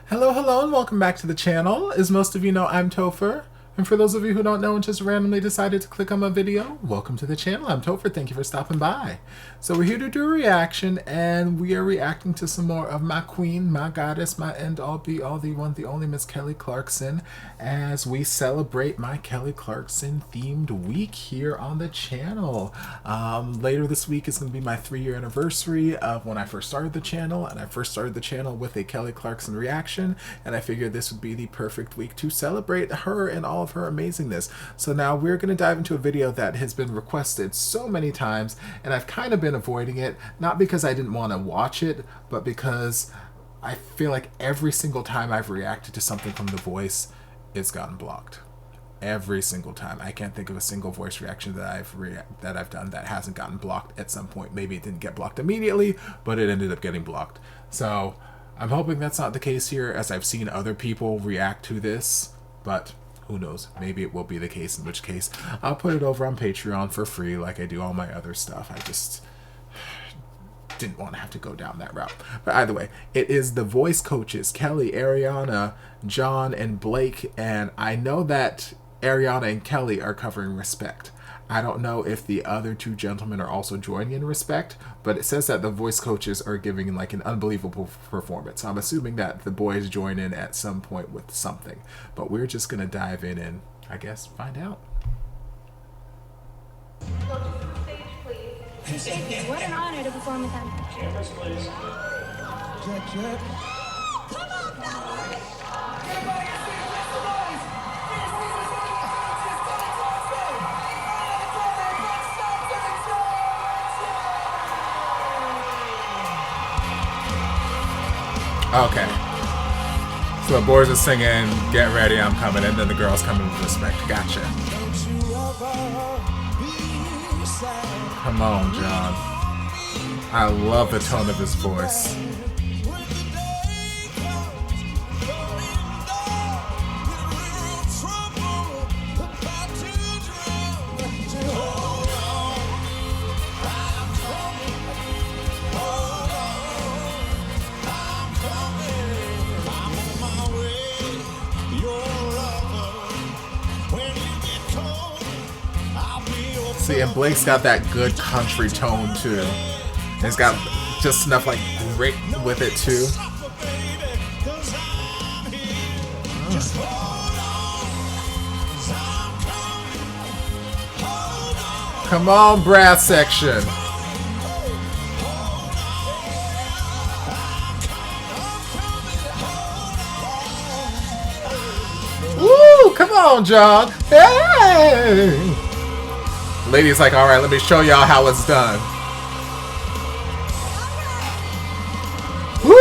Hello, hello, and welcome back to the channel. As most of you know, I'm Topher. And for those of you who don't know and just randomly decided to click on my video, welcome to the channel. I'm Topher. Thank you for stopping by. So we're here to do a reaction, and we are reacting to some more of my queen, my goddess, my end-all, be-all, the one, the only Miss Kelly Clarkson, as we celebrate my Kelly Clarkson themed week here on the channel. Later this week is going to be my 3-year anniversary of when I first started the channel, and I first started the channel with a Kelly Clarkson reaction, and I figured this would be the perfect week to celebrate her and all of her amazingness. So now we're going to dive into a video that has been requested so many times, and I've kind of been avoiding it, not because I didn't want to watch it, but because I feel like every single time I've reacted to something from The Voice, it's gotten blocked. Every single time. I can't think of a single voice reaction that I've done that hasn't gotten blocked at some point. Maybe it didn't get blocked immediately, but it ended up getting blocked. So I'm hoping that's not the case here, as I've seen other people react to this, but who knows? Maybe it will be the case, in which case I'll put it over on Patreon for free like I do all my other stuff. I just didn't want to have to go down that route. But either way, it is the voice coaches, Kelly, Ariana, John, and Blake, and I know that Ariana and Kelly are covering Respect. I don't know if the other two gentlemen are also joining in Respect, but it says that the voice coaches are giving like an unbelievable performance. I'm assuming that the boys join in at some point with something, but we're just gonna dive in and, I guess, find out. Go to the stage, please. Thank you. What an honor to perform with them. Cameras, please. Check. Come on, now. Everybody see this noise. This is the Okay. So the boys are singing "Get Ready, I'm Coming," and then the girls come in with Respect. Gotcha. Come on, John. I love the tone of his voice. See, and Blake's got that good country tone too. And he's got just enough like grit with it too. Come on, brass section. Woo! Come on, John. Hey! Lady's like, all right, let me show y'all how it's done. Woo!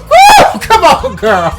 Woo! Come on, girl.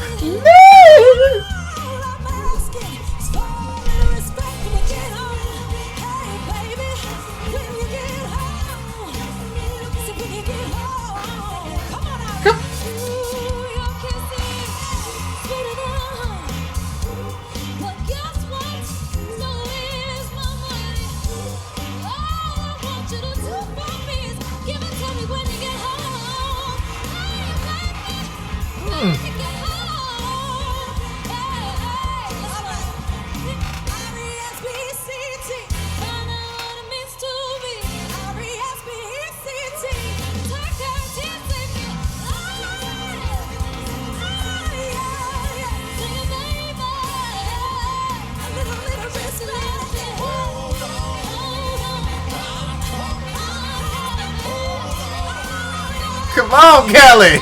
Come on, Kelly!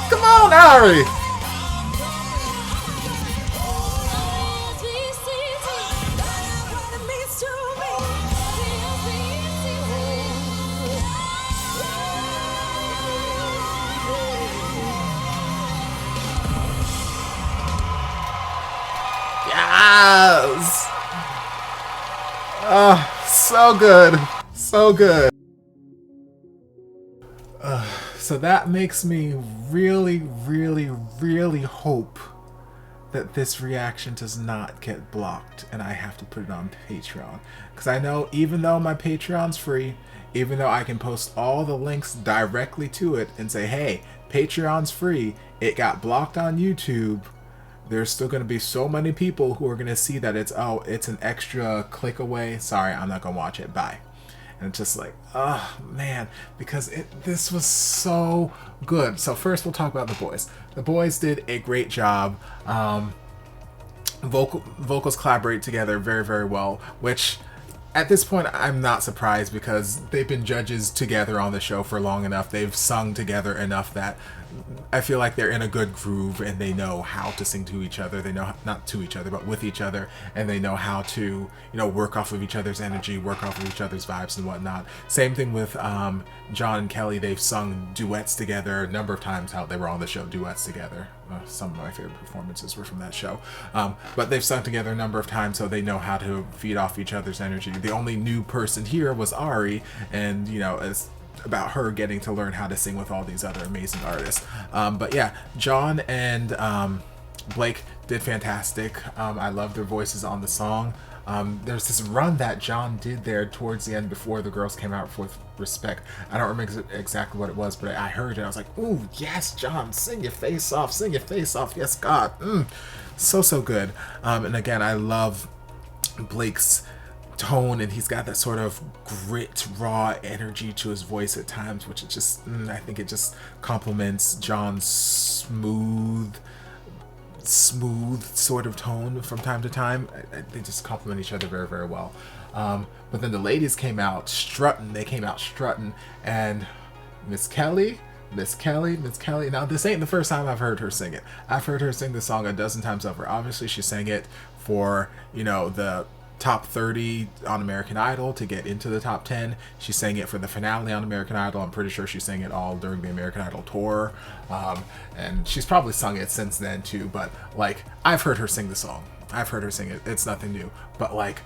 Come on, Ari! Yes! Oh, so good. So good. So that makes me really, really, really hope that this reaction does not get blocked and I have to put it on Patreon. Because I know even though my Patreon's free, even though I can post all the links directly to it and say, hey, Patreon's free, it got blocked on YouTube, there's still going to be so many people who are going to see that it's an extra click away. Sorry, I'm not going to watch it. Bye. And it's just like, oh man, because this was so good. So first we'll talk about the boys. The boys did a great job. Vocals collaborate together very, very well, which at this point I'm not surprised because they've been judges together on the show for long enough. They've sung together enough that I feel like they're in a good groove and they know how to sing to each other. They know, not to each other, but with each other, and they know how to, you know, work off of each other's energy, work off of each other's vibes and whatnot. Same thing with John and Kelly. They've sung duets together a number of times. How they were on the show, duets together. Some of my favorite performances were from that show. But they've sung together a number of times, so they know how to feed off each other's energy. The only new person here was Ari, and, you know, it's about her getting to learn how to sing with all these other amazing artists. But yeah, John and Blake did fantastic. I love their voices on the song. There's this run that John did there towards the end before the girls came out with Respect. I don't remember exactly what it was, but I heard it. I was like, ooh, yes, John, sing your face off, sing your face off. Yes, God. So good. And again, I love Blake's tone, and he's got that sort of grit, raw energy to his voice at times, which it just, I think it just complements John's smooth sort of tone from time to time. They just complement each other very, very well. But then the ladies came out strutting. They came out strutting, and Miss Kelly. Now, this ain't the first time I've heard her sing it. I've heard her sing the song a dozen times over. Obviously, she sang it for, you know, the top 30 on American Idol to get into the top 10. She sang it for the finale on American Idol. I'm pretty sure she sang it all during the American Idol tour. And she's probably sung it since then too, but like, I've heard her sing the song. I've heard her sing it. It's nothing new. But like,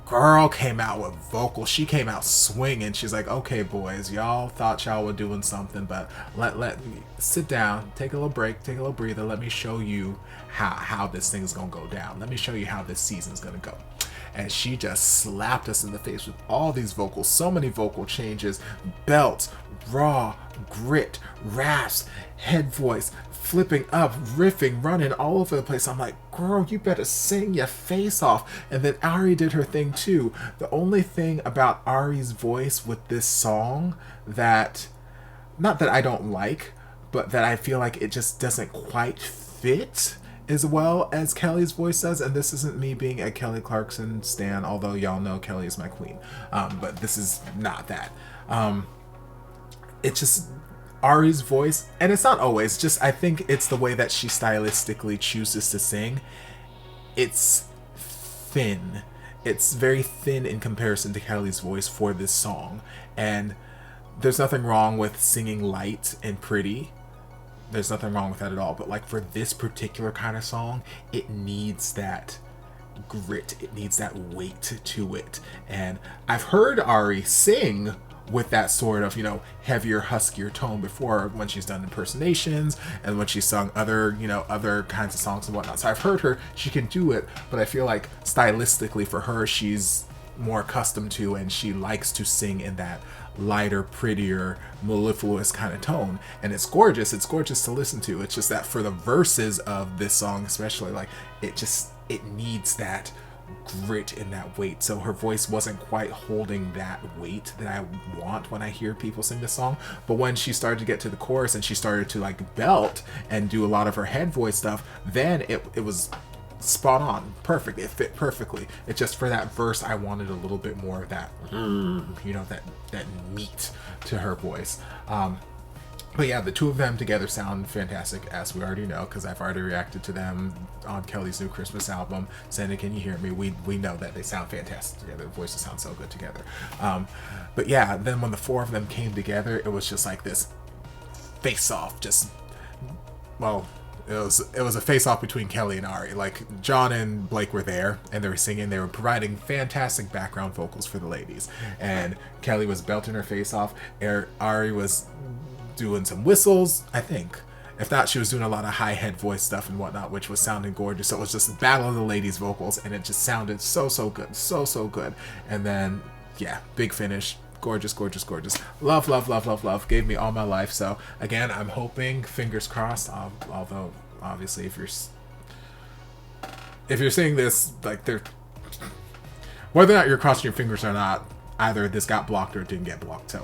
girl came out with vocals. She came out swinging. She's like, okay, boys, y'all thought y'all were doing something, but let me sit down, take a little break, take a little breather. Let me show you how this thing's gonna go down. Let me show you how this season's gonna go. And she just slapped us in the face with all these vocals, so many vocal changes, belts, raw, grit, rasps, head voice, flipping up, riffing, running all over the place. I'm like, girl, you better sing your face off. And then Ari did her thing too. The only thing about Ari's voice with this song that, not that I don't like, but that I feel like it just doesn't quite fit as well as Kelly's voice does. And this isn't me being a Kelly Clarkson stan, although y'all know Kelly is my queen. But this is not that. It's just Ari's voice, and it's not always, just I think it's the way that she stylistically chooses to sing. It's thin. It's very thin in comparison to Kelly's voice for this song. And there's nothing wrong with singing light and pretty. There's nothing wrong with that at all. But like, for this particular kind of song, it needs that grit. It needs that weight to it. And I've heard Ari sing with that sort of, you know, heavier, huskier tone before, when she's done impersonations and when she's sung other, you know, other kinds of songs and whatnot. So I've heard her, she can do it, but I feel like stylistically for her, she's more accustomed to, and she likes to sing in that lighter, prettier, mellifluous kind of tone. And it's gorgeous to listen to. It's just that for the verses of this song especially, like, it needs that grit and that weight. So her voice wasn't quite holding that weight that I want when I hear people sing this song. But when she started to get to the chorus and she started to like belt and do a lot of her head voice stuff, then it was spot on, perfect. It fit perfectly. It's just for that verse I wanted a little bit more of that, you know, that meat to her voice. But yeah, the two of them together sound fantastic, as we already know, because I've already reacted to them on Kelly's new Christmas album, Santa Can You Hear Me? We know that they sound fantastic together. Their voices sound so good together. But yeah, then when the four of them came together, it was just like this face-off. Just, well, it was a face-off between Kelly and Ari. Like, John and Blake were there, and they were singing. They were providing fantastic background vocals for the ladies. And Kelly was belting her face off. Ari was doing some whistles, I think, If not, she was doing a lot of high head voice stuff and whatnot, which was sounding gorgeous. So it was just a battle of the ladies' vocals, and it just sounded so good, so good. And then, yeah, big finish. Gorgeous, gorgeous, gorgeous. Love, love, love, love, love. Gave me all my life. So again, I'm hoping, fingers crossed, although obviously if you're seeing this, like, whether or not you're crossing your fingers or not, either this got blocked or it didn't get blocked. So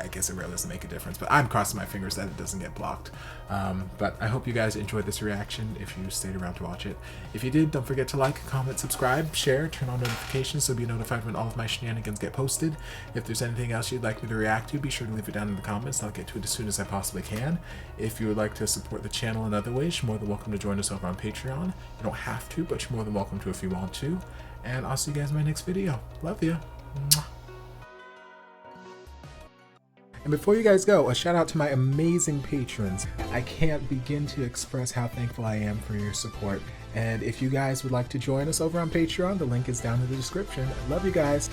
I guess it really doesn't make a difference. But I'm crossing my fingers that it doesn't get blocked. But I hope you guys enjoyed this reaction if you stayed around to watch it. If you did, don't forget to like, comment, subscribe, share, turn on notifications so you'll be notified when all of my shenanigans get posted. If there's anything else you'd like me to react to, be sure to leave it down in the comments. I'll get to it as soon as I possibly can. If you would like to support the channel in other ways, you're more than welcome to join us over on Patreon. You don't have to, but you're more than welcome to if you want to. And I'll see you guys in my next video. Love ya. And before you guys go, a shout out to my amazing patrons. I can't begin to express how thankful I am for your support. And if you guys would like to join us over on Patreon, the link is down in the description. Love you guys.